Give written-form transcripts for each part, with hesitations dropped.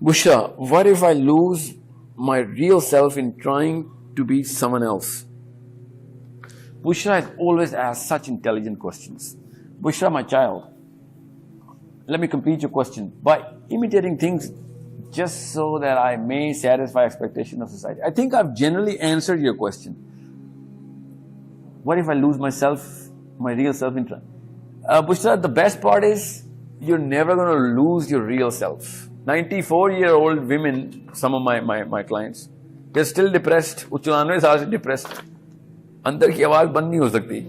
Bushra, what if I lose my real self in trying to be someone else? Bushra has always asked such intelligent questions. Bushra, my child, let me complete your question. By imitating things just so that I may satisfy expectation of society. I think I've generally answered your question. What if I lose myself, my real self in trying? Bushra, the best part is you're never going to lose your real self. 94-year-old women, some of my clients, they're still depressed. وہ 94 سال سے depressed. اندر کی آواز بند نہیں ہو سکتی.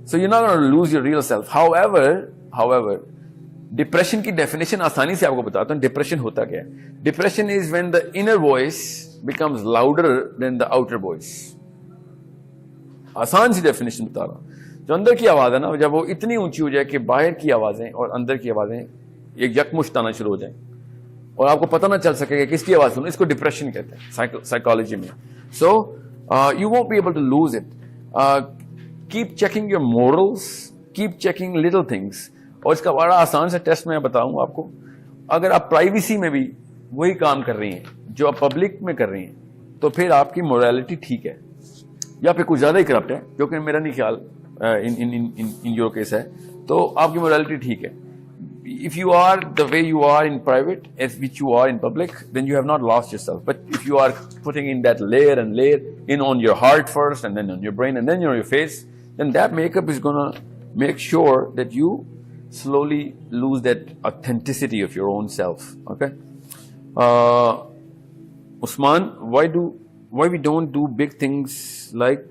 So you're not going to lose your real self. However, depression کی definition آسانی سے آپ کو بتاتا ہوں. ڈپریشن ہوتا کیا ہے؟ Depression is when the inner voice becomes louder than the outer voice. آسان سی ڈیفینیشن بتا رہا ہوں. جو اندر کی آواز ہے نا، جب وہ اتنی اونچی ہو جائے کہ باہر کی آوازیں اور اندر کی آوازیں ایک یکمشت آنا شروع ہو جائیں اور آپ کو پتہ نہ چل سکے کہ کس کی آواز سنو، اس کو ڈپریشن کہتے ہیں سائیکالوجی میں. So you won't be able to lose it. Keep checking your morals, keep checking little things. اور اس کا بڑا آسان سا ٹیسٹ میں بتاؤں آپ کو. اگر آپ پرائیویسی میں بھی وہی کام کر رہی ہیں جو آپ پبلک میں کر رہی ہیں تو پھر آپ کی مورالٹی ٹھیک ہے، یا پھر کچھ زیادہ ہی کرپٹ ہے، جو کہ میرا نہیں خیال ان یور کیس ہے. تو آپ کی مورالٹی ٹھیک ہے. If you are the way you are in private as which you are in public, then you have not lost yourself. But if you are putting in that layer and layer in on your heart first and then on your brain and then on your face, then that makeup is going to make sure that you slowly lose that authenticity of your own self. Okay? Usman, why we don't do big things like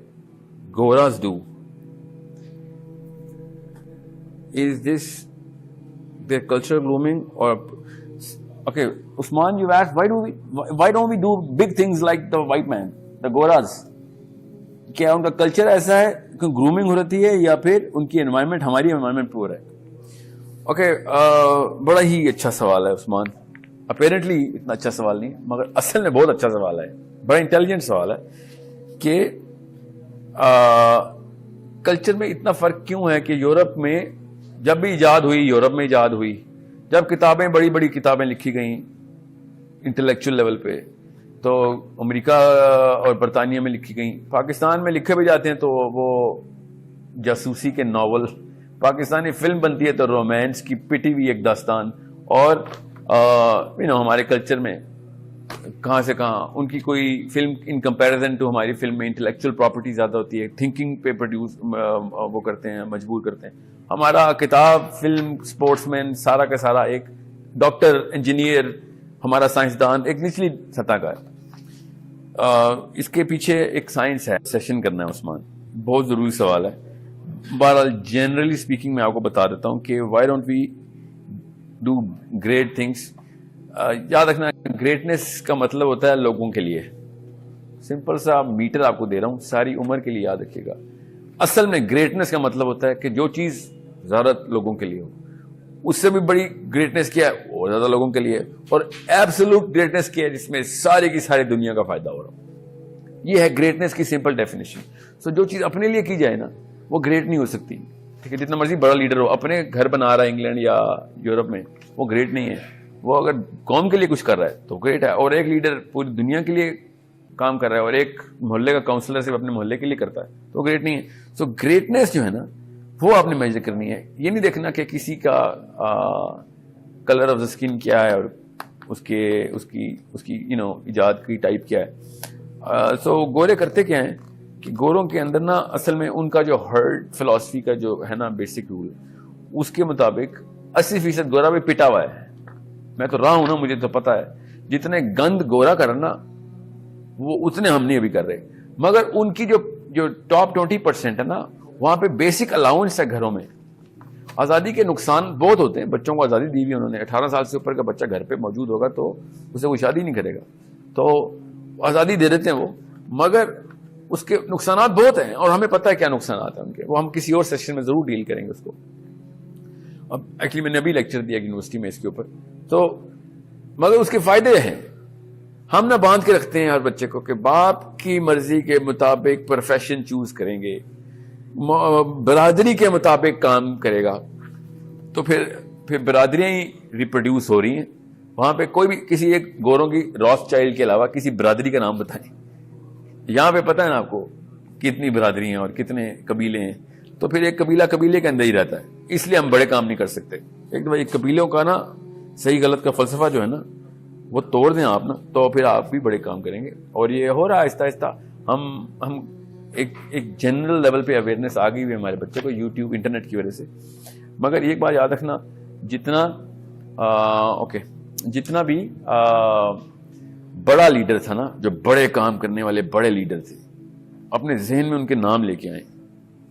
Goras do? Is this their cultural grooming or okay, Usman, you asked why don't we do big things like the white man, the Goras? کیا ان کا culture ایسا ہے کہ grooming ہو رہی ہے یا پھر ان کی انوائرمنٹ ہماری انوائرمنٹ پور ہے؟ اوکے، بڑا ہی اچھا سوال ہے عثمان. اپیرنٹلی اتنا اچھا سوال نہیں مگر اصل میں بہت اچھا سوال ہے. بڑا انٹیلیجنٹ سوال ہے کہ کلچر میں اتنا فرق کیوں ہے کہ یورپ میں جب بھی ایجاد ہوئی، جب کتابیں بڑی بڑی کتابیں لکھی گئیں انٹلیکچوئل لیول پہ تو امریکہ اور برطانیہ میں لکھی گئیں. پاکستان میں لکھے بھی جاتے ہیں تو وہ جاسوسی کے ناول. پاکستانی فلم بنتی ہے تو رومانس کی پٹی ہوئی ایک داستان. اور ہمارے کلچر میں کہاں سے کہاں ان کی کوئی فلم ان کمپیریزن ٹو ہماری فلم میں انٹلیکچوئل پراپرٹی زیادہ ہوتی ہے. تھنکنگ پہ پروڈیوس وہ کرتے ہیں، مجبور کرتے ہیں. ہمارا کتاب، فلم، اسپورٹس مین سارا کا سارا ایک ڈاکٹر، انجینئر، ہمارا سائنسدان ایک نچلی سطح کا ہے. اس کے پیچھے ایک سائنس ہے. سیشن کرنا ہے عثمان، بہت ضروری سوال ہے. بہرحال جنرلی اسپیکنگ میں آپ کو بتا دیتا ہوں کہ why don't we do great things. یاد رکھنا گریٹنس کا مطلب ہوتا ہے لوگوں کے لیے. سمپل سا میٹر آپ کو دے رہا ہوں، ساری عمر کے لیے یاد رکھیے گا. اصل میں گریٹنس کا مطلب ہوتا ہے کہ جو چیز زیادہ لوگوں کے لیے ہو. اس سے بھی بڑی گریٹنس کیا ہے؟ اور زیادہ لوگوں کے لیے. اور ایبسولوٹ گریٹنس کیا ہے؟ جس میں ساری کی ساری دنیا کا فائدہ ہو رہا ہو. یہ ہے گریٹنس کی سمپل ڈیفینیشن. سو جو چیز اپنے لیے کی جائے نا وہ گریٹ نہیں ہو سکتی. ٹھیک ہے، جتنا مرضی بڑا لیڈر ہو، اپنے گھر بنا رہا ہے انگلینڈ یا یورپ میں، وہ گریٹ نہیں ہے. وہ اگر قوم کے لیے کچھ کر رہا ہے تو گریٹ ہے. اور ایک لیڈر پوری دنیا کے لیے کام کر رہا ہے اور ایک محلے کا کاؤنسلر صرف اپنے محلے کے لیے کرتا ہے تو گریٹ نہیں ہے. سو گریٹنس جو ہے نا وہ آپ نے میجر کرنی ہے. یہ نہیں دیکھنا کہ کسی کا کلر آف دا اسکن کیا ہے اور اس کی ایجاد کی ٹائپ کیا ہے. سو گورے کرتے کیا ہیں کہ گوروں کے اندر نا اصل میں ان کا جو ہرڈ فلاسفی کا جو ہے نا بیسک رول، اس کے مطابق 80% گورا بھی پٹا ہوا ہے. میں تو رہا ہوں نا، مجھے تو پتا ہے جتنے گند گورا کرنا وہ اتنے ہم نہیں ابھی کر رہے. مگر ان کی جو ٹاپ 20% ہے نا وہاں پہ بیسک الاؤنس ہے گھروں میں. آزادی کے نقصان بہت ہوتے ہیں. بچوں کو آزادی دی ہوئی انہوں نے. 18 سال سے اوپر کا بچہ گھر پہ موجود ہوگا تو اسے وہ شادی نہیں کرے گا. تو آزادی دے دیتے ہیں وہ، مگر اس کے نقصانات بہت ہیں اور ہمیں پتہ ہے کیا نقصانات ہیں ان کے. وہ ہم کسی اور سیشن میں ضرور ڈیل کریں گے اس کو. اب ایکچولی میں نے ابھی لیکچر دیا یونیورسٹی میں اس کے اوپر. تو مگر اس کے فائدے ہیں. ہم نہ باندھ کے رکھتے ہیں ہر بچے کو کہ باپ کی مرضی کے مطابق پروفیشن چوز کریں گے، برادری کے مطابق کام کرے گا. تو پھر برادریاں ہی ریپروڈیوس ہو رہی ہیں وہاں پہ کوئی بھی کسی ایک گوروں کی راس چائلڈ کے علاوہ کسی برادری کا نام بتائیں. یہاں پہ پتہ ہے نا آپ کو کتنی برادری ہیں اور کتنے قبیلے ہیں, تو پھر ایک قبیلہ قبیلے کے اندر ہی رہتا ہے, اس لیے ہم بڑے کام نہیں کر سکتے. ایک دفعہ قبیلوں کا نا صحیح غلط کا فلسفہ جو ہے نا وہ توڑ دیں آپ نا, تو پھر آپ بھی بڑے کام کریں گے. اور یہ ہو رہا ہے آہستہ آہستہ. ہم ایک جنرل لیول پہ اویئرنیس آ گئی ہوئی ہمارے بچے کو یوٹیوب انٹرنیٹ کی وجہ سے. مگر ایک بات یاد رکھنا, جتنا بھی بڑا لیڈر تھا نا, جو بڑے کام کرنے والے بڑے لیڈر تھے, اپنے ذہن میں ان کے نام لے کے آئیں.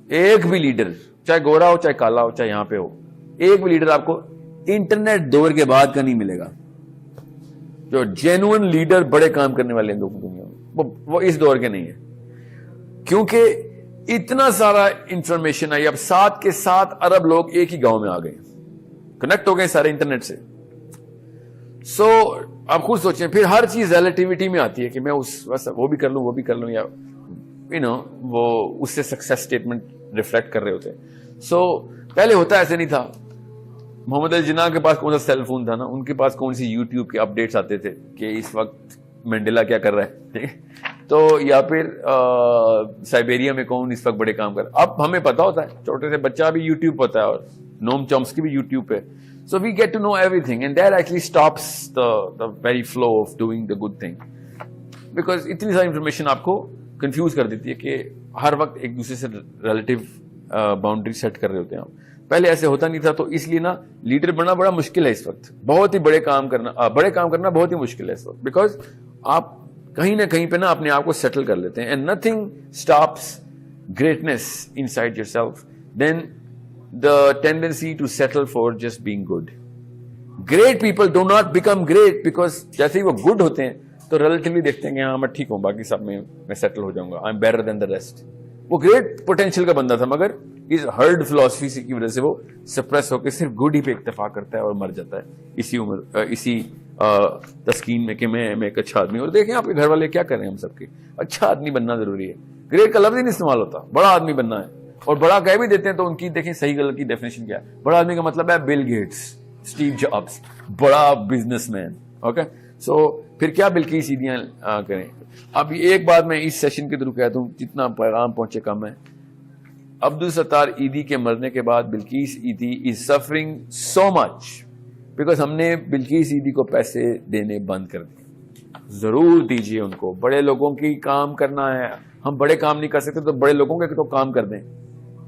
ایک بھی لیڈر, چاہے گورا ہو چاہے کالا ہو چاہے یہاں پہ ہو, ایک بھی لیڈر آپ کو انٹرنیٹ دور کے بعد کا نہیں ملے گا. جو جینوئن لیڈر بڑے کام کرنے والے لوگ دنیا میں وہ اس دور کے نہیں ہے, کیونکہ اتنا سارا انفارمیشن آئی. اب 7 کے 7 ارب لوگ ایک ہی گاؤں میں آ گئے, کنیکٹ ہو گئے سارے انٹرنیٹ سے. سو آپ خود سوچیں, پھر ہر چیز ریلیٹیوٹی میں آتی ہے کہ میں وہ بھی کر لوں وہ بھی کر لوں, یا وہ اس سے سکسیس اسٹیٹمنٹ ریفلیکٹ کر رہے ہوتے ہیں. سو پہلے ہوتا ایسے نہیں تھا. محمد علی جناح کے پاس کون سا سیل فون تھا نا, ان کے پاس کون سی یوٹیوب کے اپڈیٹس آتے تھے کہ اس وقت مینڈیلا کیا کر رہا ہے, ٹھیک ہے, تو یا پھر سائبیریا میں کون اس وقت بڑے کام کر. اب ہمیں پتا ہوتا ہے, چھوٹے سے بچہ بھی یوٹیوب پتا ہے, اور نوم چومسکی بھی یوٹیوب پہ. So we get to know everything, and that actually stops the very flow of doing the good thing, because اتنی ساری انفارمیشن آپ کو کنفیوز کر دیتی ہے کہ ہر وقت ایک دوسرے سے ریلیٹیو باؤنڈری سیٹ کر رہے ہوتے ہیں. پہلے ایسے ہوتا نہیں تھا, تو اس لیے نا لیڈر بننا بڑا مشکل ہے اس وقت. بہت ہی بڑے کام کرنا بہت ہی مشکل ہے اس وقت, بیکاز آپ کہیں نہ کہیں پہ نا اپنے آپ کو سیٹل کر لیتے ہیں. And nothing stops greatness inside yourself then the tendency to settle for just being good. Great people do not become great because جیسے ہی وہ good ہوتے ہیں تو relatively دیکھتے ہیں کہ ہاں میں ٹھیک ہوں, باقی سب میں settle ہو جاؤں گا, I'm better than the rest. وہ great potential کا بندہ تھا, مگر اس herd philosophy کی وجہ سے وہ suppress ہو کے صرف good ہی پہ اکتفا کرتا ہے اور مر جاتا ہے اسی تسکین میں کہ میں ایک اچھا آدمی. اور دیکھیں آپ کے گھر والے کیا کر رہے ہیں, ہم سب کے اچھا آدمی بننا ضروری ہے. great کا لفظ ہی نہیں استعمال ہوتا, بڑا آدمی بننا ہے. اور بڑا کہہ بھی دیتے ہیں تو ان کی دیکھیں صحیح غلط کی ڈیفینیشن کیا ہے. بڑا آدمی کا مطلب ہے بل گیٹس, اسٹیو جابس, بڑا بزنس مین. اوکے, سو پھر کیا بلکیس عیدیاں کریں. اب ایک بات میں اس سیشن کے تھرو کہتا ہوں, جتنا پیغام پہنچے کم ہے. عبدالستار ایدی کے مرنے کے بعد Bilquis Edhi is suffering so much because ہم نے بلکیس عیدی کو پیسے دینے بند کر دیے. ضرور دیجیے ان کو, بڑے لوگوں کی کام کرنا ہے. ہم بڑے کام نہیں کر سکتے تو بڑے لوگوں کے تو کام کر دیں,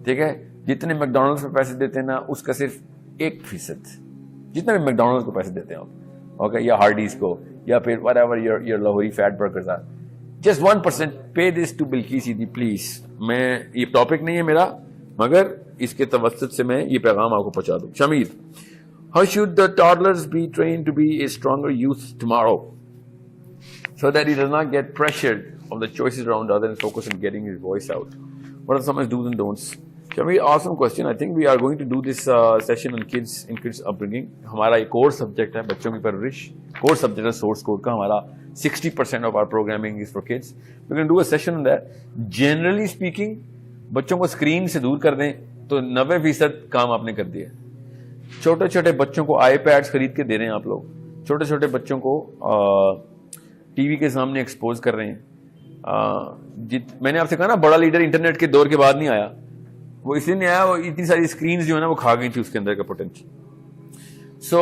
ٹھیک ہے. جتنے میک ڈونلڈس پہ پیسے دیتے ہیں نا, اس کا صرف 1%, جتنے بھی میک ڈونلڈس کو پیسے دیتے ہیں آپ, اوکے, یا ہارڈیز کو, یا پھر whatever your Lahori fat burgers are, just 1% pay this to Bilquis Edhi please. میں یہ ٹاپک نہیں ہے میرا, مگر اس کے توسط سے میں یہ پیغام آپ کو پہنچا دوں. شمیر, how should the toddlers be trained to be a stronger youth tomorrow so that he does not get pressured of the choices around others and focus on getting his voice out? What are some do's and don'ts? Shamir, awesome question. I think we are going to do this session on kids upbringing. ہمارا ایک اور subject ہے بچوں کی پرورش. کور subject ہے source code کا. ہمارا 60% of our programming is for kids. We're going to do a session on that. Generally speaking, بچوں کو اسکرین سے دور کر دیں تو 90% کام آپ نے کر دیا. چھوٹے چھوٹے بچوں کو آئی پیڈس خرید کے دے رہے ہیں آپ لوگ, چھوٹے چھوٹے بچوں کو ٹی وی کے سامنے ایکسپوز کر رہے ہیں. میں نے آپ سے کہا نا بڑا لیڈر انٹرنیٹ کے دور کے بعد نہیں آیا, وہ اس لیے نہیں آیا, وہ اتنی ساری اسکرینز جو ہے نا وہ کھا گئی تھی اس کے اندر کا پوٹینشیل. سو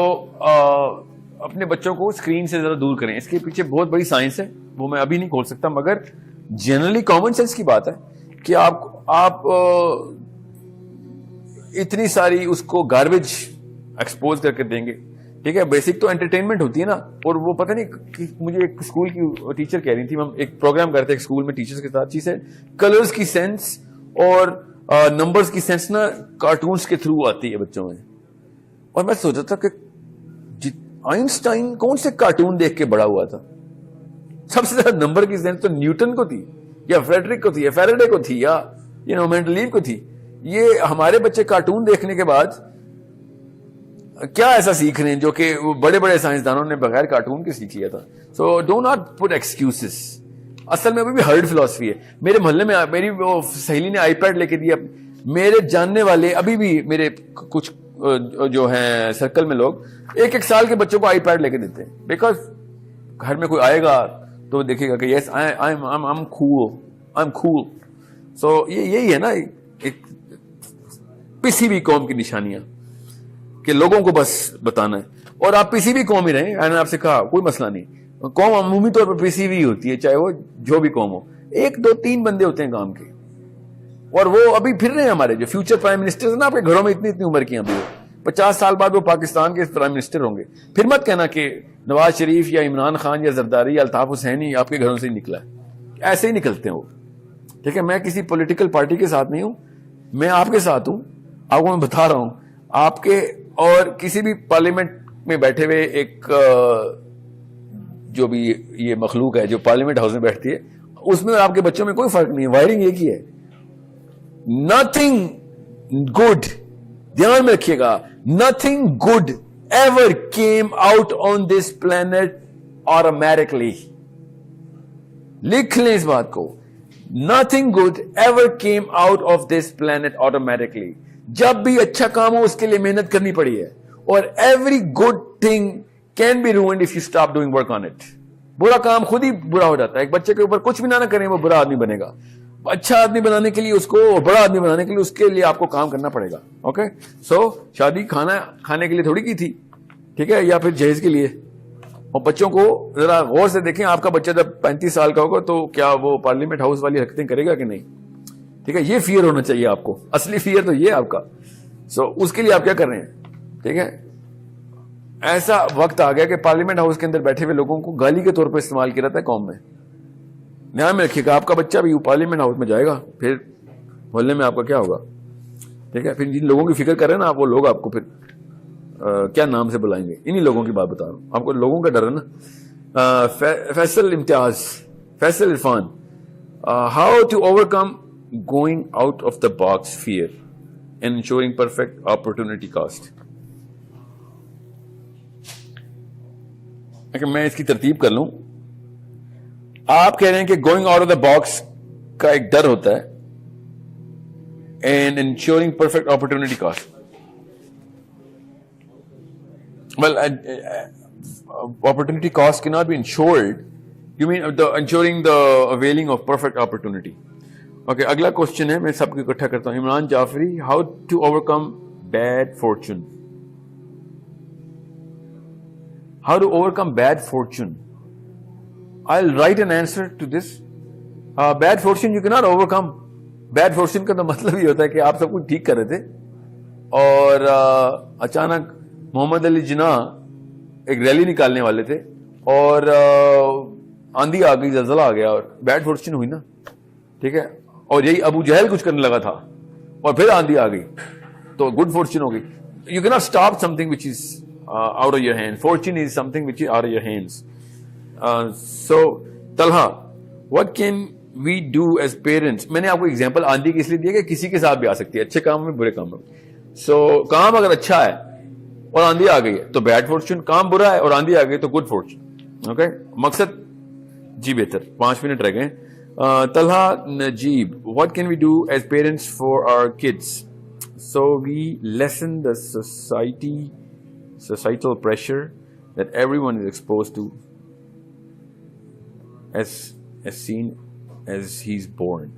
اپنے بچوں کو اسکرین سے ذرا دور کریں. اس کے پیچھے بہت بڑی سائنس ہے, وہ میں ابھی نہیں کھول سکتا, مگر جنرلی کامن سینس کی بات ہے کہ آپ اتنی ساری اس کو گاربیج ایکسپوز کر کے دیں گے, ٹھیک ہے. بیسک تو انٹرٹینمنٹ ہوتی ہے نا. اور وہ پتہ نہیں مجھے ایک اسکول کی ٹیچر کہہ رہی تھی, ہم ایک پروگرام کرتے ہیں اسکول میں ٹیچرز کے ساتھ, چیز ہے کلرز کی سینس اور نمبرز کی سینس نا کارٹونز کے تھرو آتی ہے بچوں میں. اور میں سوچا تھا کہ آئنسٹائن کون سے کارٹون دیکھ کے بڑا ہوا تھا؟ سب سے زیادہ نمبر کی سینس تو نیوٹن کو تھی, یا فریڈرک کو تھی, یا فیراڈے کو تھی, یا مینڈلیو کو تھی. یہ ہمارے بچے کارٹون دیکھنے کے بعد کیا ایسا سیکھ رہے ہیں جو کہ بڑے بڑے سائنسدانوں نے بغیر کارٹون کے سیکھ لیا تھا. So do not put excuses. اصل میں ابھی بھی ہرڈ فلاسفی ہے. میرے محلے میں میری وہ سہیلی نے آئی پیڈ لے کے دیا. میرے جاننے والے ابھی بھی میرے کچھ جو ہیں سرکل میں لوگ 1 سال کے بچوں کو آئی پیڈ لے کے دیتے ہیں, بیکاز گھر میں کوئی آئے گا تو وہ دیکھے گا کہ یس I'm cool. سو یہی ہے نا ایک پسی بھی قوم کی نشانیاں کہ لوگوں کو بس بتانا ہے, اور آپ پسی بھی قوم ہی رہیں. میں نے آپ سے کہا کوئی مسئلہ نہیں, قوم عمومی طور پر پسی ہوئی ہوتی ہے, چاہے وہ جو بھی قوم ہو. 1 2 3 بندے ہوتے ہیں کام کے, اور وہ ابھی پھر رہے ہیں ہمارے جو فیوچر پرائم منسٹر ہیں نا, آپ کے گھروں میں اتنی عمر کی ابھی 50 سال بعد وہ پاکستان کے پرائم منسٹر ہوں گے. پھر مت کہنا کہ نواز شریف یا عمران خان یا زرداری یا الطاف حسینی آپ کے گھروں سے ہی نکلا ہے. ایسے ہی نکلتے ہیں وہ, ٹھیک ہے. میں کسی پولیٹیکل پارٹی کے ساتھ نہیں ہوں, میں آپ کے ساتھ ہوں. آپ کو میں بتا رہا ہوں, آپ کے اور کسی بھی پارلیمنٹ میں بیٹھے ہوئے ایک جو بھی یہ مخلوق ہے جو پارلیمنٹ ہاؤس میں بیٹھتی ہے, اس میں اور آپ کے بچوں میں کوئی فرق نہیں ہے, وائرنگ ایک ہی ہے. نتھنگ گڈ, دھیان میں رکھیے گا, nothing good ever came out on this plant automatically. لکھ لیں اس بات کو, nothing good ever came out of this planet automatically. جب بھی اچھا کام ہو اس کے لیے محنت کرنی پڑی ہے, اور every good thing can be ruined if you stop doing work on it. برا کام خود ہی برا ہو جاتا ہے. ایک بچے کے اوپر کچھ بھی نہ کریں وہ برا آدمی بنے گا. اچھا آدمی بنانے کے لیے اس کو, بڑا آدمی بنانے کے لیے اس کے لیے آپ کو کام کرنا پڑے گا. اوکے, سو شادی کھانا کھانے کے لیے تھوڑی کی تھی, ٹھیک ہے, یا پھر جہیز کے لیے. اور بچوں کو ذرا غور سے دیکھیں, آپ کا بچہ جب 35 سال کا ہوگا تو کیا وہ پارلیمنٹ ہاؤس والی حرکتیں کرے گا کہ نہیں, ٹھیک ہے. یہ فیئر ہونا چاہیے آپ کو, اصلی فیئر تو یہ آپ کا. سو اس کے لیے آپ کیا کر رہے ہیں, ٹھیک ہے. ایسا وقت آ گیا کہ پارلیمنٹ ہاؤس کے اندر بیٹھے ہوئے لوگوں کو گالی کے طور پر استعمال کیا جاتا ہے قوم میں. دھیان میں رکھیے گا, آپ کا بچہ بھی پارلیمنٹ ہاؤس میں جائے گا, پھر محلے میں آپ کا کیا ہوگا, ٹھیک ہے. پھر جن لوگوں کی فکر کر رہے ہیں نا آپ, وہ لوگ آپ کو پھر کیا نام سے بلائیں گے. انہی لوگوں کی بات بتا رہا ہوں آپ کو, لوگوں کا ڈر ہے نا. Faisal Imtiaz, Faisal Irfan, how to overcome going out of the box fear and ensuring perfect opportunity cost. میں اس کی ترتیب کر لوں. آپ کہہ رہے ہیں کہ going out of the box کا ایک ڈر ہوتا ہے, and ensuring perfect opportunity cost. Well, opportunity cost cannot be insured. You mean ensuring the availing of perfect opportunity. Okay, اگلا question ہے, میں سب کو اکٹھا کرتا ہوں. Imran Jafri, how to overcome bad fortune. How to overcome bad fortune. I'll write an answer to this. Bad fortune you cannot overcome. Bad fortune کا تو مطلب یہ ہوتا ہے کہ آپ سب کچھ ٹھیک کر رہے تھے اور اچانک محمد علی جناح ایک ریلی نکالنے والے تھے اور آندھی آ گئی, زلزلہ آ گیا اور بیڈ فارچون ہوئی نا, ٹھیک ہے. اور یہی ابو جہل کچھ کرنے لگا تھا اور پھر آندھی آ گئی تو گڈ فارچون ہو گئی. You can't stop something which is out of your hand. Fortune is something which is out of your hands. So Talha, what can we do as parents. میں نے آپ کو ایگزامپل آندھی کی اس لیے دیا کہ کسی کے ساتھ بھی آ سکتی ہے, اچھے کام میں برے کام میں. سو کام اگر اچھا ہے اور آندھی آ گئی ہے تو بیڈ فارچون, کام برا ہے اور آندھی آ گئی تو گڈ فارچون. اوکے, مقصد جی بہتر. 5 منٹ رہ گئے. طلحہ نجیب, what can we do as parents for our kids so we lessen the societal pressure that everyone is exposed to as soon as he's born.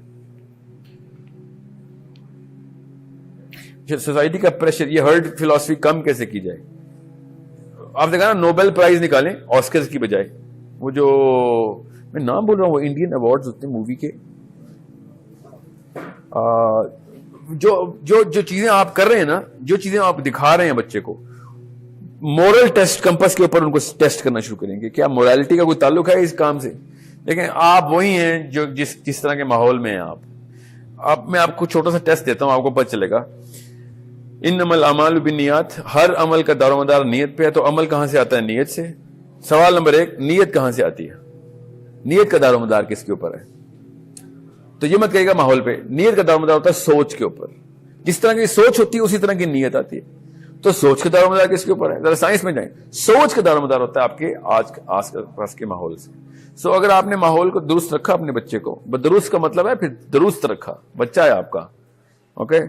Society کا پریشر, یہ heard philosophy کم کیسے کی جائے. آپ نے کہا نا نوبل پرائز نکالیں آسکرز کی بجائے. وہ جو میں نام بول رہا ہوں, وہ انڈین ایوارڈز ہوتے ہیں مووی کے. جو چیزیں آپ کر رہے ہیں نا, جو چیزیں آپ دکھا رہے ہیں بچے کو, مورل ٹیسٹ کمپس کے اوپر ان کو ٹیسٹ کرنا شروع کریں گے. کیا مورالٹی کا کوئی تعلق ہے اس کام سے؟ لیکن آپ وہی ہیں جو جس طرح کے ماحول میں ہیں آپ. اب میں آپ کو چھوٹا سا ٹیسٹ دیتا ہوں, آپ کو پتہ چلے گا. انما الاعمال بالنیات, ہر عمل کا دار و مدار نیت پہ ہے. تو عمل کہاں سے آتا ہے؟ نیت سے. سوال نمبر 1, نیت کہاں سے آتی ہے؟ نیت کا دار و مدار کس کے اوپر ہے؟ تو یہ مت کہے گا ماحول پہ. نیت کا دار و مدار ہوتا ہے سوچ کے اوپر. جس طرح کی سوچ ہوتی ہے اسی طرح کی نیت آتی ہے. تو سوچ کا دار و مدار کس کے اوپر ہے؟ ذرا سائنس میں جائیں. سوچ کا دار و مدار ہوتا ہے آپ کے آس پاس کے ماحول سے. سو اگر آپ نے ماحول کو درست رکھا اپنے بچے کو, درست کا مطلب ہے پھر درست رکھا, بچہ ہے آپ کا, اوکے.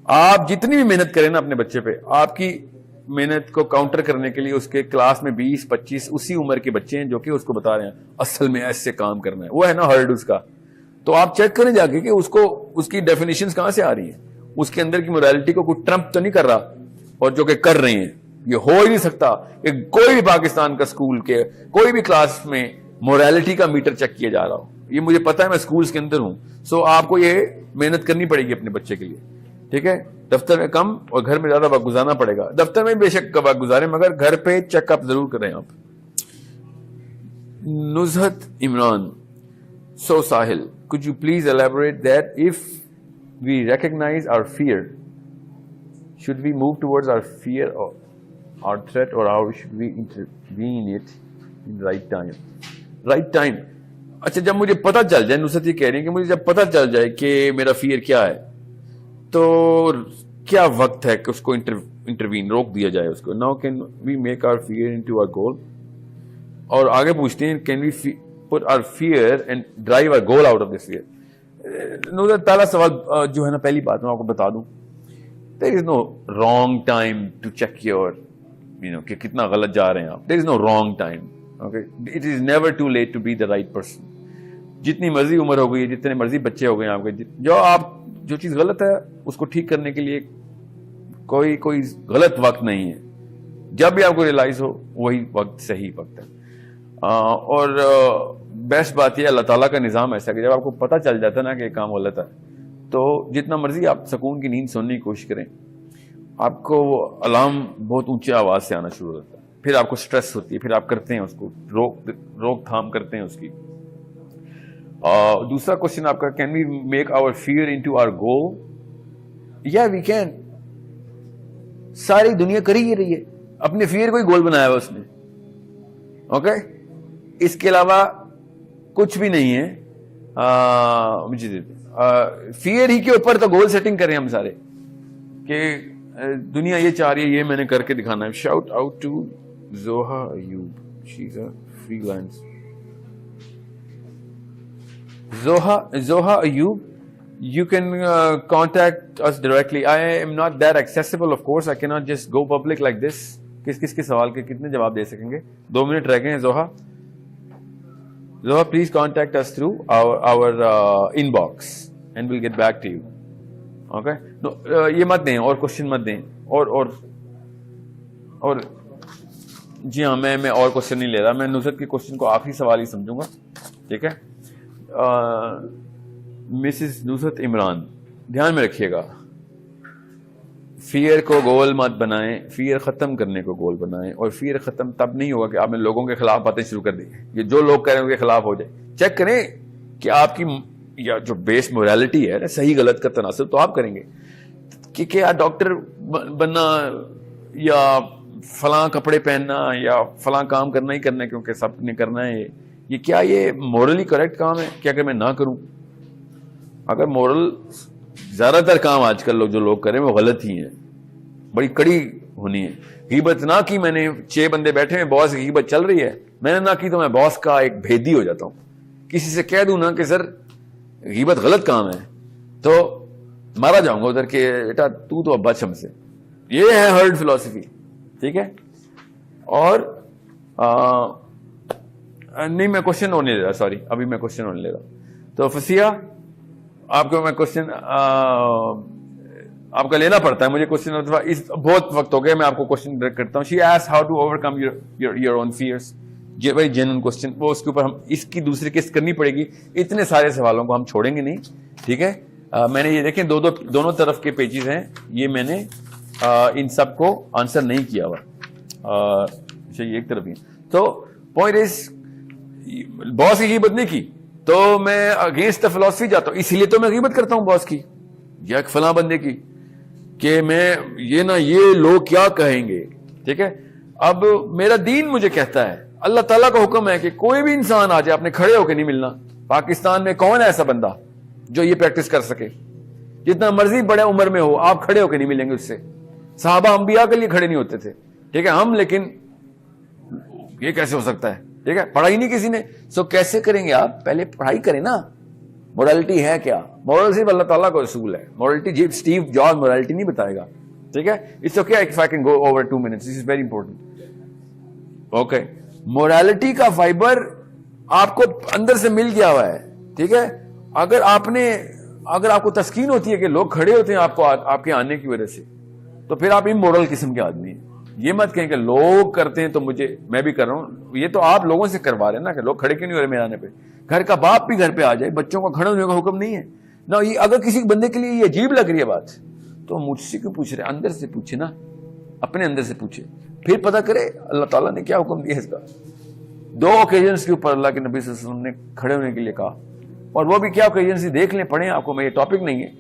آپ جتنی بھی محنت کریں نا اپنے بچے پہ, آپ کی محنت کو کاؤنٹر کرنے کے لیے اس کے کلاس میں 20-25 اسی عمر کے بچے ہیں جو کہ اس کو بتا رہے ہیں اصل میں ایسے کام کرنا ہے, وہ ہے نا ہرڈ اس کا. تو آپ چیک کریں جا کے کہ اس کی ڈیفینیشنز کہاں سے آ رہی ہیں, اس کے اندر کی موریلٹی کو کوئی ٹرمپ تو نہیں کر رہا, اور جو کہ کر رہے ہیں. یہ ہو ہی نہیں سکتا کہ کوئی بھی پاکستان کا اسکول کے کوئی بھی کلاس میں موریلٹی کا میٹر چیک کیا جا رہا ہو. یہ مجھے پتا ہے, میں اسکولز کے اندر ہوں. سو آپ کو یہ محنت کرنی پڑے گی اپنے بچے کے لیے, ٹھیک ہے. دفتر میں کم اور گھر میں زیادہ وقت گزارنا پڑے گا. دفتر میں بے شک وقت گزاریں, مگر گھر پہ چیک اپ ضرور کریں آپ. Nuzhat Imran. So Sahil, could you please elaborate that if we recognize our fear, should we move towards our fear or our threat, or how should we intervene it in right time? Right time. اچھا, جب مجھے پتہ چل جائے, نصرت یہ کہہ رہی ہیں کہ مجھے جب پتہ چل جائے کہ میرا فیئر کیا ہے, تو کیا وقت ہے کہ اس کو انٹروین, روک دیا جائے اس کو. Now can we make our fear into our goal? اور آگے پوچھتے ہیں, can we put our fear and drive our goal out of this fear? نصرت, پہلا سوال جو ہے نا, پہلی بات میں آپ کو بتا دوں, there is no wrong time to check your, کہ کتنا غلط جا رہے ہیں آپ. There is no wrong time. Okay? It is never too late to be the right person. جتنی مرضی عمر ہو گئی, جتنے مرضی بچے ہو گئے آپ کے, جو چیز غلط ہے اس کو ٹھیک کرنے کے لیے کوئی غلط وقت نہیں ہے. جب بھی آپ کو ریئلائز ہو وہی وقت صحیح وقت ہے. اور بیسٹ بات یہ, اللہ تعالیٰ کا نظام ایسا کہ جب آپ کو پتہ چل جاتا ہے نا کہ یہ کام غلط ہے, تو جتنا مرضی آپ سکون کی نیند سونے کی کوشش کریں, آپ کو وہ الارم بہت اونچی آواز سے آنا شروع ہوتا ہے. پھر آپ کو سٹریس ہوتی ہے, پھر آپ کرتے ہیں اس کو, روک تھام کرتے ہیں اس کی. دوسرا کوشچن آپ کا, can we make our fear into our goal? یا وی کین. ساری دنیا کر ہی رہی ہے, اپنے فیئر کو ہی گول بنایا ہوا اس نے. اوکے, اس کے علاوہ کچھ بھی نہیں ہے. فیئر ہی کے اوپر تو گول سیٹنگ کریں ہم سارے, کہ دنیا یہ چاہ رہی ہے, یہ میں نے کر کے دکھانا ہے. Shout out to Zoha Ayub, she is a freelance. Zoha Ayub, you can contact us directly. I am not that accessible, of course. I cannot just go public like this. کس کے سوال کے کتنے جواب دے سکیں گے؟ 2 منٹ رہ گئے ہیں. زوہا please contact us through our inbox and we'll get back to you. Okay? No, یہ مت دیں, اور کوشچن مت دیں, اور جی ہاں, میں اور کوشچن نہیں لے رہا. میں نصرت کے کوشچن کو آخری سوال ہی سمجھوں گا, ٹھیک ہے. مسز نصرت عمران, دھیان میں رکھیے گا, فیئر کو گول مت بنائیں, فیئر ختم کرنے کو گول بنائیں. اور فیئر ختم تب نہیں ہوگا کہ آپ نے لوگوں کے خلاف باتیں شروع کر دی, یہ جو لوگ کہہ رہے ہیں ان کے خلاف ہو جائے. چیک کریں کہ آپ کی یا جو بیس موریلٹی ہے, صحیح غلط کا تناسب تو آپ کریں گے, کہ کیا ڈاکٹر بننا یا فلاں کپڑے پہننا یا فلاں کام کرنا ہی کرنا ہے کیونکہ سب نے کرنا ہے, یہ کیا یہ مورلی کریکٹ کام ہے کہ اگر میں نہ کروں؟ اگر مورل زیادہ تر کام آج کل جو لوگ کریں وہ غلط ہی ہیں, بڑی کڑی ہونی ہے. غیبت نہ کی میں نے, 6 بندے بیٹھے ہیں, باس کی غیبت چل رہی ہے, میں نے نہ کی تو میں باس کا ایک بھیدی ہو جاتا ہوں. کسی سے کہہ دوں نا کہ سر غیبت غلط کام ہے, تو مارا جاؤں گا ادھر کہ بیٹا تو اب بچ ہم سے. یہ ہے ہرڈ فلسفی, ٹھیک ہے. اور نہیں, میں کوشچن ہونے لے رہا, سوری, ابھی میں کوشچن ہونے لے رہا. تو فسیہ, آپ کو میں کوشچن آپ کا لینا پڑتا ہے مجھے کوشچن, بہت وقت ہو گیا, میں آپ کو کوشچن ڈائریکٹ کرتا ہوں. She asked how to overcome your own fears. یہ ویری جینوئن کوشچن, وہ اس کے اوپر ہم اس کی دوسری قسط کرنی پڑے گی. اتنے سارے سوالوں کو ہم چھوڑیں گے نہیں, ٹھیک ہے. میں نے یہ دیکھیں دونوں طرف کے پیجز ہیں, یہ میں نے ان سب کو آنسر نہیں کیا ہوا, یہ ایک طرف ہی. تو پوائنٹ از, باس کی غیبت نہیں کی تو میں اگینسٹ دا فلسفی جاتا ہوں, اسی لیے تو میں غیبت کرتا ہوں باس کی یا فلاں بندے کی, کہ میں یہ لوگ کیا کہیں گے, ٹھیک ہے. اب میرا دین مجھے کہتا ہے, اللہ تعالیٰ کا حکم ہے کہ کوئی بھی انسان آ جائے, آپ نے کھڑے ہو کے نہیں ملنا. پاکستان میں کون ہے ایسا بندہ جو یہ پریکٹس کر سکے؟ جتنا مرضی بڑے عمر میں ہو, آپ کھڑے ہو کے نہیں ملیں گے اس سے. صحابہ انبیاء کے لیے کھڑے نہیں ہوتے تھے, ٹھیک ہے. ہم لیکن یہ کیسے ہو سکتا ہے, ٹھیک ہے, پڑھائی نہیں کسی نے. سو کیسے کریں گے آپ؟ پہلے پڑھائی کریں نا, مورالٹی ہے کیا؟ مورل صرف اللہ تعالیٰ کا اصول ہے. مورالٹی جی اسٹیو جابس مورالٹی نہیں بتائے گا. ٹھیک ہے, it's okay if I can go over 2 minutes, this is very important. Okay, morality کا فائبر آپ کو اندر سے مل گیا ہوا ہے. ٹھیک ہے, اگر آپ کو تسکین ہوتی ہے کہ لوگ کھڑے ہوتے ہیں آپ کے آنے کی وجہ سے, تو پھر آپ امورل قسم کے آدمی ہیں. یہ مت کہیں کہ لوگ کرتے ہیں تو میں بھی کر رہا ہوں. یہ تو آپ لوگوں سے کروا رہے ہیں نا کہ لوگ کھڑے کیوں نہیں ہو رہے میرے آنے پہ. گھر کا باپ بھی گھر پہ آ جائے, بچوں کو کھڑے ہونے کا حکم نہیں ہے نا. یہ اگر کسی بندے کے لیے یہ عجیب لگ رہی ہے بات, تو مجھ سے کیوں پوچھ رہے؟ اندر سے پوچھے نا, اپنے اندر سے پوچھے, پھر پتا کرے اللہ تعالیٰ نے کیا حکم دیا اس کا. 2 اوکیزنس کے اوپر اللہ کے نبی صلی اللہ علیہ وسلم نے کھڑے ہونے کے لیے کہا, اور وہ بھی کیا اوکیزنس دیکھ لیں, پڑھیں. آپ کو میں یہ ٹاپک نہیں ہے.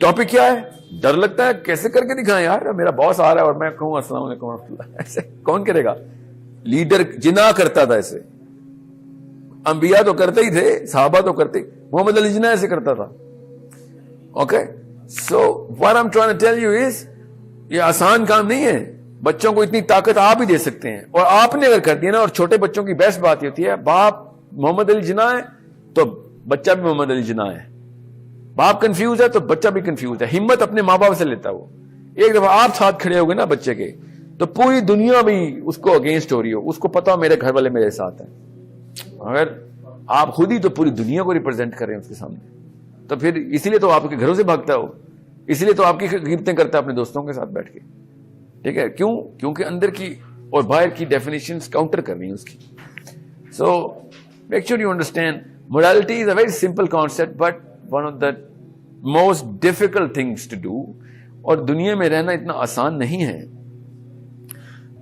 ٹاپک کیا ہے؟ ڈر لگتا ہے کیسے کر کے دکھائیں یار, میرا باس آ رہا ہے اور میں کہوں السلام علیکم ورحمۃ اللہ. ایسے کون کرے گا؟ لیڈر جنا کرتا تھا ایسے. انبیاء تو کرتے ہی تھے, صحابہ تو کرتے, محمد علی جناح ایسے کرتا تھا. Okay, so what I am trying to tell you is, یہ آسان کام نہیں ہے. بچوں کو اتنی طاقت آپ ہی دے سکتے ہیں, اور آپ نے اگر کر دیا نا. اور چھوٹے بچوں کی بیسٹ بات یہ ہوتی ہے, باپ محمد علی جناح ہے تو بچہ بھی محمد علی جناح ہے. باپ کنفیوز ہے تو بچہ بھی کنفیوز ہے. ہمت اپنے ماں باپ سے لیتا ہے وہ. ایک دفعہ آپ ساتھ کھڑے ہو گئے نا بچے کے, تو پوری دنیا بھی اس کو اگینسٹ ہو رہی ہو, اس کو پتا ہو میرے گھر والے میرے ساتھ ہیں. اگر آپ خود ہی تو پوری دنیا کو ریپرزینٹ کر رہے ہیں اس کے سامنے, تو پھر اسی لیے تو آپ کے گھروں سے بھاگتا ہو, اسی لیے تو آپ کی غیبتیں کرتا ہے اپنے دوستوں کے ساتھ بیٹھ کے. ٹھیک ہے, کیوں؟ کیونکہ اندر کی اور باہر کی ڈیفینیشنز کاؤنٹر کر رہی ہیں اس کی. So make sure you understand, morality is a very simple concept but one of the most difficult things to do. اور دنیا میں رہنا اتنا آسان نہیں ہے.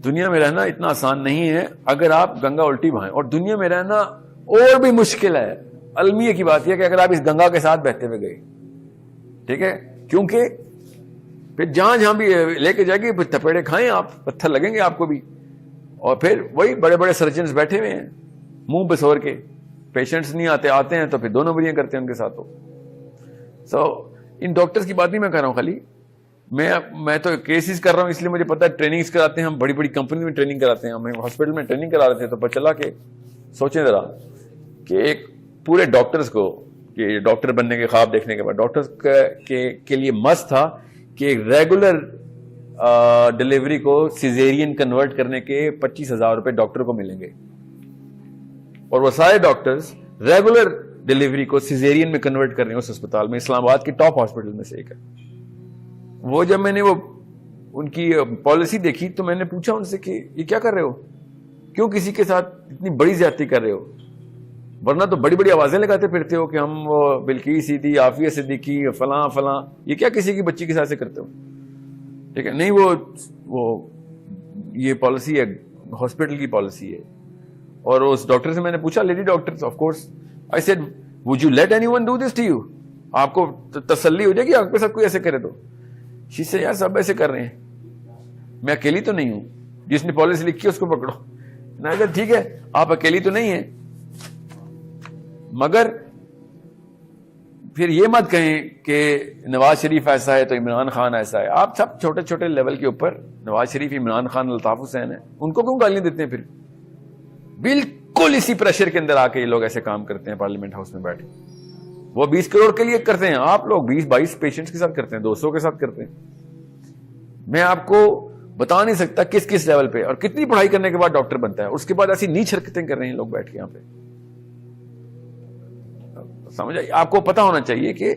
دنیا میں رہنا اتنا آسان نہیں ہے اگر آپ گنگا الٹی بہائیں. اور دنیا میں رہنا اور بھی مشکل ہے. المیہ کی بات یہ کہ اگر آپ اس گنگا کے ساتھ بہتے ہوئے گئے, ٹھیک ہے, کیونکہ پھر جہاں بھی لے کے جائے گی, پھر تھپیڑے کھائیں آپ, پتھر لگیں گے آپ کو بھی. اور پھر وہی بڑے بڑے سرجنز بیٹھے ہوئے ہیں منہ پہ سور کے, پیشنٹس نہیں آتے ہیں تو پھر 2 نمبریاں کرتے ہیں ان کے ساتھ. سو ان ڈاکٹرز کی بات نہیں میں کر رہا ہوں, خالی میں تو کیسز کر رہا ہوں, اس لیے مجھے پتا ہے. ٹریننگز کراتے ہیں ہم, بڑی بڑی کمپنی میں ٹریننگ کراتے ہیں. ہمیں ہاسپٹل میں ٹریننگ کرا رہے تھے, تو پتہ چلا کہ سوچیں ذرا کہ ایک پورے ڈاکٹرز کو, کہ ڈاکٹر بننے کے خواب دیکھنے کے بعد ڈاکٹرز کے لیے مست تھا کہ ریگولر ڈلیوری کو سیزیرین کنورٹ کرنے کے 25,000 روپے ڈاکٹر کو ملیں گے. اور وہ سارے ڈاکٹرز ریگولر ڈلیوری کو سیزیرین میں کنورٹ کر رہے ہیں اس اسپتال میں, اسلام آباد کی ٹاپ ہاسپٹل میں سے ایک ہے. وہ جب میں نے ان کی پالیسی دیکھی تو میں نے پوچھا ان سے کہ یہ کیا کر رہے ہو, کیوں کسی کے ساتھ اتنی بڑی زیادتی کر رہے ہو؟ ورنہ تو بڑی بڑی آوازیں لگاتے پھرتے ہو کہ ہم بلقیس صدیقی, عافیہ صدیقی, فلاں, یہ کیا کسی کی بچی کے ساتھ سے کرتے ہو؟ ٹھیک ہے, نہیں وہ یہ پالیسی ہے, ہاسپٹل کی پالیسی ہے. اور اس ڈاکٹر سے میں نے پوچھا, lady doctor, of course I said would you let anyone do this to you, آپ کو تسلی ہو جائے گی آپ کے ساتھ کوئی ایسے کرے تو؟ شی سے, یار سب ایسے کر رہے ہیں, میں اکیلی تو نہیں ہوں, جس نے پالیسی لکھی ہے اس کو پکڑو. میں نے کہا ٹھیک ہے آپ اکیلی تو نہیں ہیں, مگر پھر یہ مت کہیں کہ نواز شریف ایسا ہے تو عمران خان ایسا ہے. آپ سب چھوٹے چھوٹے لیول کے اوپر, نواز شریف, عمران خان, الطاف حسین ہیں, ان کو کیوں گالیاں دیتے ہیں؟ پھر بالکل اسی پریشر کے اندر آ کے یہ لوگ ایسے کام کرتے ہیں پارلیمنٹ ہاؤس میں بیٹھے. وہ 20 کروڑ کے لیے کرتے ہیں, آپ لوگ 20-22 پیشنٹس کے ساتھ کرتے ہیں, 200 کے ساتھ کرتے ہیں. میں آپ کو بتا نہیں سکتا کس لیول پہ اور کتنی پڑھائی کرنے کے بعد ڈاکٹر بنتا ہے, اور اس کے بعد ایسی نیچ حرکتیں کر رہے ہیں لوگ بیٹھ کے یہاں پہ. سمجھ آئی؟ آپ کو پتا ہونا چاہیے کہ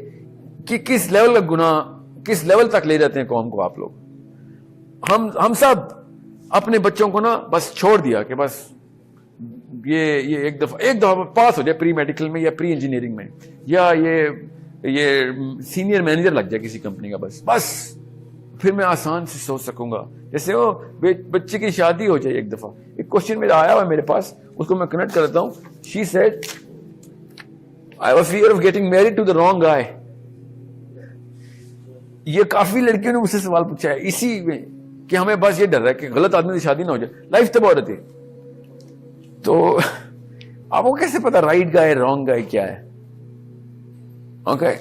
کس لیول کا گناہ, کس لیول تک لے جاتے ہیں قوم کو آپ لوگ. ہم سب اپنے بچوں کو نا بس چھوڑ دیا کہ بس یہ ایک دفعہ پاس ہو جائے پری میڈیکل میں یا پری انجینئرنگ میں, یا یہ سینئر مینیجر لگ جائے کسی کمپنی کا, بس پھر میں آسان سے سوچ سکوں گا. جیسے وہ بچے کی شادی ہو جائے ایک دفعہ. ایک کوشچن میرا آیا ہوا ہے میرے پاس, اس کو میں کنیکٹ کرتا ہوں. She said I have a fear of getting married to the wrong guy. یہ کافی لڑکیوں نے مجھ سے سوال پوچھا ہے اسی میں کہ ہمیں بس یہ ڈر رہا ہے کہ غلط آدمی سے شادی نہ ہو جائے, لائف تباہ ہو رہتی ہے. تو آپ کو کیسے پتا رائٹ گائے رانگ گائے کیا ہے؟ اوکے,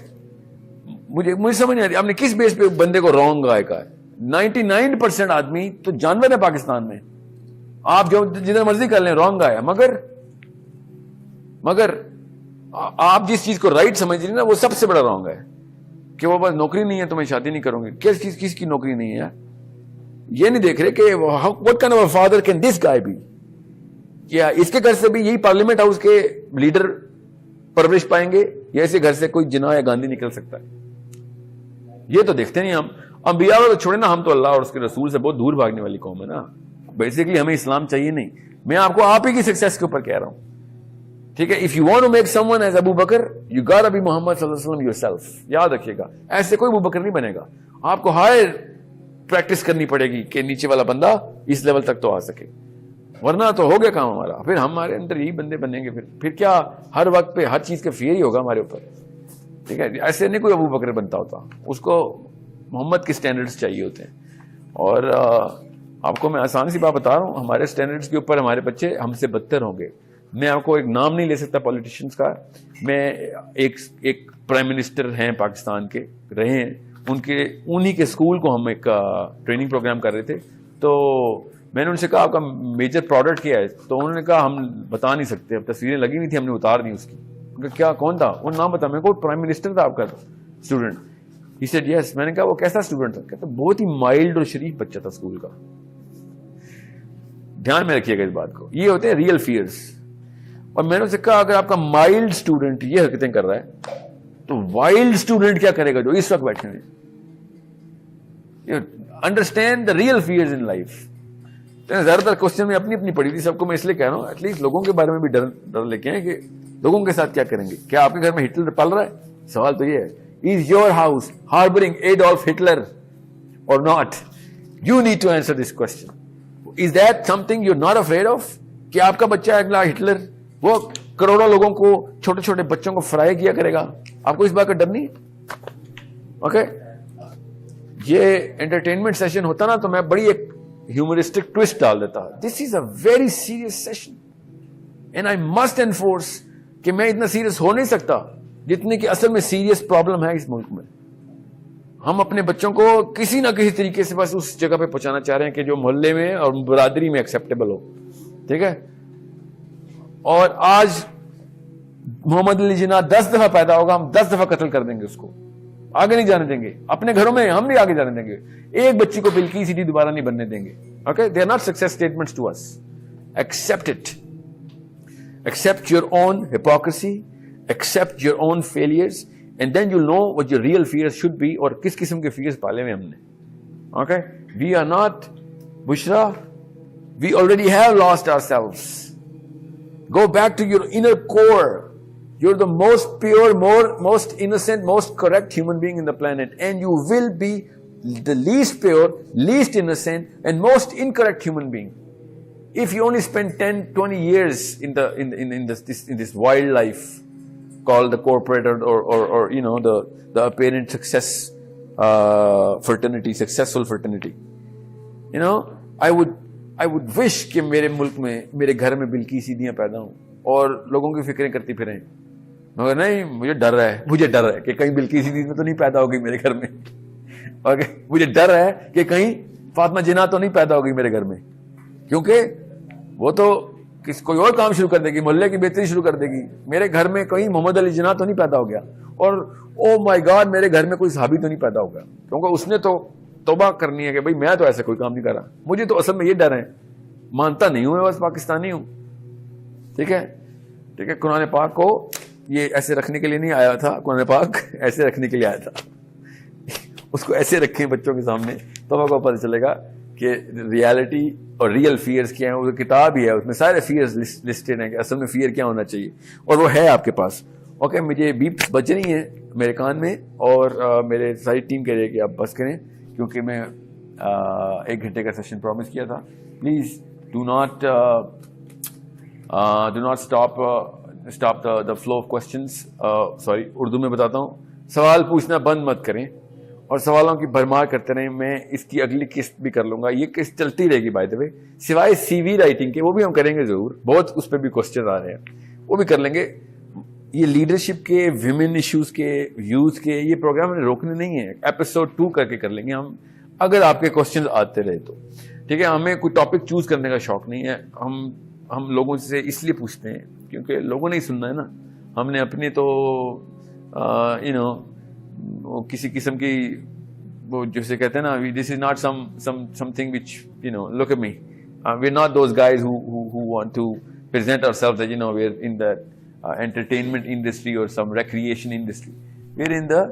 مجھے سمجھ نہیں آتی آپ نے کس بیس پہ بندے کو رانگ گائے کہا ہے. 99% آدمی تو جانور ہے پاکستان میں, آپ جو جدھر مرضی کر لیں رانگ گائے. مگر آپ جس چیز کو رائٹ سمجھ رہی ہیں نا وہ سب سے بڑا رانگ ہے کہ وہ بس نوکری نہیں ہے تو میں شادی نہیں کروں گی. کس کی نوکری نہیں ہے؟ یہ نہیں دیکھ رہے کہ what kind of a father can this guy be؟ کیا اس کے گھر سے بھی یہی پارلیمنٹ ہاؤس کے لیڈر پرورش پائیں گے یا ایسے گھر سے کوئی جناح یا گاندھی نکل سکتا ہے؟ یہ تو دیکھتے نہیں ہم. انبیاء تو چھوڑے نا, ہم تو اللہ اور اس کے رسول سے بہت دور بھاگنے والی قوم ہے نا. بیسیکلی ہمیں اسلام چاہیے نہیں. میں آپ کو آپ ہی کی سکسیس کے اوپر کہہ رہا ہوں, ٹھیک ہے. If you want to make some one as Abu Bakr you got be Muhammad صلی اللہ علیہ وسلم یورسیلف. یاد رکھیے گا, ایسے کوئی ابو بکر نہیں بنے گا. آپ کو ہائر پریکٹس کرنی پڑے گی کہ نیچے والا بندہ اس لیول تک تو آ سکے, ورنہ تو ہو گیا کام ہمارا. پھر ہمارے اندر یہی بندے بنیں گے, پھر کیا ہر وقت پہ ہر چیز کا فیئر ہی ہوگا ہمارے اوپر, ٹھیک ہے. ایسے نہیں کوئی ابو بکر بنتا ہوتا, اس کو محمد کے سٹینڈرڈز چاہیے ہوتے ہیں. اور آپ کو میں آسان سی بات بتا رہا ہوں, ہمارے سٹینڈرڈز کے اوپر ہمارے بچے ہم سے بدتر ہوں گے. میں آپ کو ایک نام نہیں لے سکتا پولیٹیشینز کا. میں ایک پرائم منسٹر ہیں پاکستان کے رہے ہیں, انہی کے اسکول کو ہم ایک ٹریننگ پروگرام کر رہے تھے. تو میں نے ان سے کہا آپ کا میجر پروڈکٹ کیا ہے؟ تو انہوں نے کہا ہم بتا نہیں سکتے, اب تصویریں لگی ہوئی تھی ہم نے اتار دی اس کی. کیا کون تھا وہ نام بتا؟ میں کو پرائم منسٹر تھا آپ کا اسٹوڈنٹ. He said yes. میں نے کہا وہ کیسا اسٹوڈنٹ تھا؟ کہتا بہت ہی مائلڈ اور شریف بچہ تھا اسکول کا. دھیان میں رکھیے گا اس بات کو, یہ ہوتے ہیں ریئل فیئرس. اور میں نے اسے کہا اگر آپ کا مائلڈ اسٹوڈنٹ یہ حرکتیں کر رہا ہے تو وائلڈ اسٹوڈنٹ کیا کرے گا جو اس وقت بیٹھے ہیں؟ Understand the real fears in life. زیادہ تر کوشچن میں اپنی پڑھی تھی سب کو, میں اس لیے کہہ رہا ہوں ایٹ لیسٹ لوگوں کے بارے میں بھی ڈر لے کے ہیں کہ لوگوں کے ساتھ کیا کریں گے. کیا آپ کے گھر میں ہٹلر پل رہا ہے؟ سوال تو یہ ہے, is your house harboring Adolf Hitler or not? You need to answer this question. Is that something you're not afraid of? کہ آپ کا بچہ اگلا ہٹلر وہ کروڑوں لوگوں کو, چھوٹے چھوٹے بچوں کو فرائی کیا کرے گا؟ آپ کو اس بات کا ڈر نہیں؟ اوکے, یہ انٹرٹینمنٹ سیشن ہوتا نا تو میں بڑی ایک ہیومرسٹک ٹوسٹ ڈال دیتا. This is a very serious session and I must enforce کہ میں اتنا سیریس ہو نہیں سکتا جتنے کہ اصل میں سیریس پرابلم ہے اس ملک میں. ہم اپنے بچوں کو کسی نہ کسی طریقے سے بس اس جگہ پہ پہنچانا چاہ رہے ہیں کہ جو محلے میں اور برادری میں ایکسیپٹیبل ہو, ٹھیک ہے. اور آج محمد علی جناح 10 دفعہ پیدا ہوگا, ہم 10 دفعہ قتل کر دیں گے اس کو, آگے نہیں جانے دیں گے. اپنے گھروں میں ہم نہیں آگے جانے دیں گے, ایک بچی کو بلکی سیدھی دوبارہ نہیں بننے دیں گے. Okay, they are not success statements to us. Accept it, accept your own hypocrisy, accept your own failures and then you'll know what your real fears should be اور کس قسم کے fears پالے میں ہم نے. Okay, we are not Bushra, we already have lost ourselves. Go back to your inner core. You're the most pure, most innocent, most correct human being in the planet, and you will be the least pure, least innocent and most incorrect human being if you only spend 10-20 years in this wild life called the corporate or you know the apparent success fraternity, successful fraternity. You know, I would wish کہ میرے ملک میں میرے گھر میں بلکی سیدھیاں پیدا ہوں اور لوگوں کی فکریں کرتی پھریں, مگر نہیں, مجھے ڈر ہے کہ کہیں بلکی سیدھی تو نہیں پیدا ہوگی میرے گھر میں. مجھے ڈر ہے کہ کہیں فاطمہ جناح تو نہیں پیدا ہوگی میرے گھر میں, کیونکہ وہ تو کوئی اور کام شروع کر دے گی, محلے کی بہتری شروع کر دے گی. میرے گھر میں کہیں محمد علی جناح تو نہیں پیدا ہو گیا, اور او مائی گاڈ میرے گھر میں کوئی صحابی تو نہیں پیدا ہو گیا, کیونکہ اس نے تو توبہ کرنی ہے کہ بھائی میں تو ایسا کوئی کام نہیں کر رہا. مجھے تو اصل میں یہ ڈر ہے, مانتا نہیں ہوں میں, بس پاکستانی ہوں, ٹھیک ہے. قرآن پاک کو یہ ایسے رکھنے کے لیے نہیں آیا تھا, قرآن پاک ایسے رکھنے کے لیے آیا تھا. اس کو ایسے رکھیں بچوں کے سامنے تو آپ کو پتہ چلے گا کہ ریالٹی اور ریئل فیئرز کیا ہیں. وہ کتاب ہی ہے, اس میں سارے فیئرز لسٹڈ ہیں کہ اصل میں فیئر کیا ہونا چاہیے, اور وہ ہے آپ کے پاس. اوکے, مجھے بیپ بج رہی ہیں میرے کان میں, اور میرے ساری ٹیم کہہ رہی ہے کہ آپ بس کریں, کیونکہ میں 1 گھنٹے کا سیشن پرومس کیا تھا. Please do not stop the flow of questions. Sorry, Urdu میں بتاتا ہوں, سوال پوچھنا بند مت کریں اور سوالوں کی بھرمار کرتے رہیں. میں اس کی اگلی قسط بھی کر لوں گا, یہ قسط چلتی رہے گی بائی دا وے, سوائے سی وی رائٹنگ کے, وہ بھی ہم کریں گے ضرور. بہت اس پہ بھی کوشچن آ رہے ہیں, وہ بھی کر لیں گے. یہ لیڈرشپ کے, ویمن ایشوز کے, یوتھ کے, یہ پروگرام ہمیں روکنے نہیں ہیں. ایپیسوڈ 2 کر کے کر لیں گے ہم, اگر آپ کے کوشچن آتے رہے تو, ٹھیک ہے. ہمیں کوئی ٹاپک چوز کرنے کا شوق نہیں ہے. ہم لوگوں سے اس لیے پوچھتے ہیں کیونکہ لوگوں نے ہی سننا ہے نا. ہم نے اپنے تو کسی قسم کی وہ جیسے کہتے ہیں نا, this is not something which look at me, we're not those guys who want to present ourselves as we're in the entertainment industry or some recreation industry. We're in the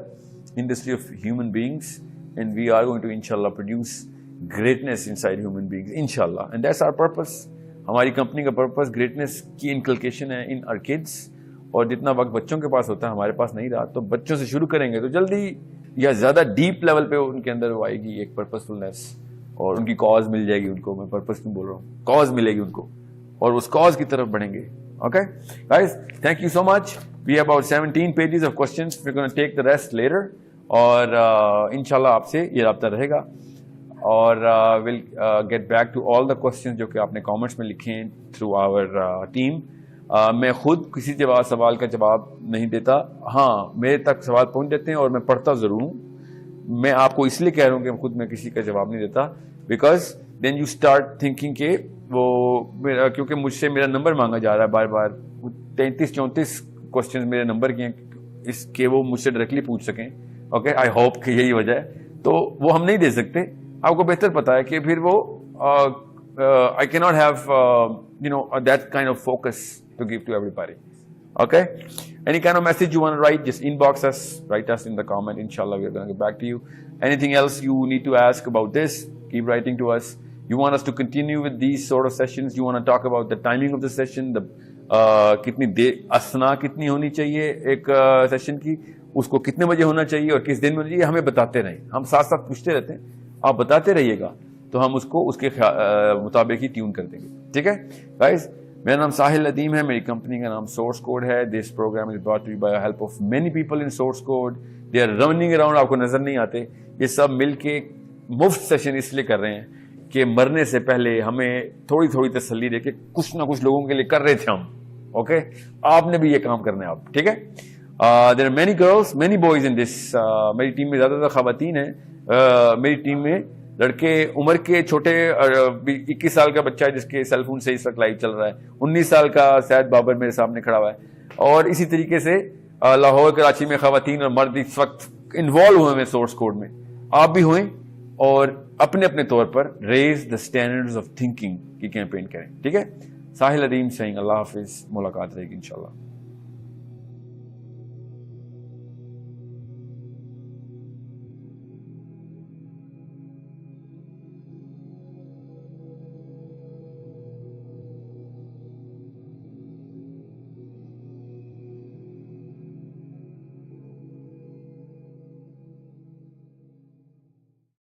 industry of human beings, and we are going to inshallah produce greatness inside human beings inshallah, and that's our purpose. ہماری company کا purpose greatness کی انکلکیشن ہے ان our kids. اور جتنا وقت بچوں کے پاس ہوتا ہے ہمارے پاس نہیں رہا, تو بچوں سے شروع کریں گے تو جلدی یا زیادہ ڈیپ لیول پہ ان کے اندر وہ آئے گی ایک پرپسفلنس, اور ان کی کاز مل جائے گی ان کو. میں پرپس کیوں بول رہا ہوں, کاز ملے گی ان کو, اور اس کاز کی طرف بڑھیں گے. Okay guys, thank you so much. We have about 17 pages of questions. We're going to take the rest later. اور انشاءاللہ آپ سے یہ رابطہ رہے گا, اور will get back to all the questions جو کہ آپ نے کامنٹس میں لکھے ہیں تھرو آور ٹیم. میں خود کسی سوال کا جواب نہیں دیتا, ہاں میرے تک سوال پہنچ جاتے ہیں اور میں پڑھتا ضرور ہوں. میں آپ کو اس لیے کہہ رہا ہوں کہ خود میں کسی کا جواب نہیں دیتا, because then you start thinking کہ وہ کیونکہ مجھ سے میرا نمبر مانگا جا رہا ہے بار بار, 33-34 کوشچنز میرے نمبر کے ہیں اس کے وہ مجھ سے ڈائریکٹلی پوچھ سکیں. اوکے, آئی ہوپ کہ یہی وجہ ہے, تو وہ ہم نہیں دے سکتے. آپ کو بہتر پتا ہے کہ پھر وہ I cannot have that kind of focus to give to everybody. Okay, any kind of message you want to write, just inbox us, write us in the comment. Inshallah we are going to get back to you. Anything else you need to ask about this, keep writing to us. You want us to continue with these sort of sessions, you want to talk about the timing of the session, the kitni asna kitni honi chahiye ek session ki, usko kitne baje hona chahiye اور کس دن میں ہونا چاہیے, ہمیں بتاتے رہیں. ہم ساتھ ساتھ پوچھتے رہتے ہیں, آپ بتاتے رہیے گا تو ہم اس کو اس کے مطابق ہی ٹیون کر دیں گے. ٹھیک ہے گائز, میرا نام ساحل ندیم ہے, میری کمپنی کا نام سورس کوڈ ہے. This program is brought to you by help of many people in source code. They are running around, آپ کو نظر نہیں آتے. یہ سب مل کے مفت سیشن اس لیے کر رہے ہیں کہ مرنے سے پہلے ہمیں تھوڑی تھوڑی تسلی دے کے کچھ نہ کچھ لوگوں کے لیے کر رہے تھے ہم. اوکے, آپ نے بھی یہ کام کرنا ہے آپ. ٹھیک ہے, there are many girls many boys in this. میری ٹیم میں زیادہ تر خواتین ہیں. میری ٹیم میں لڑکے عمر کے چھوٹے, 21 سال کا بچہ ہے جس کے سیل فون سے اس وقت لائیو چل رہا ہے, 19 سال کا سید بابر میرے سامنے کھڑا ہوا ہے, اور اسی طریقے سے لاہور کراچی میں خواتین اور مرد اس وقت انوالو ہوئے ہیں سورس کوڈ میں. آپ بھی ہوئیں اور اپنے اپنے طور پر raise the standards of thinking کی کیمپین کریں. ٹھیک ہے, ساحل ندیم سینگ, اللہ حافظ, ملاقات رہے گی انشاءاللہ.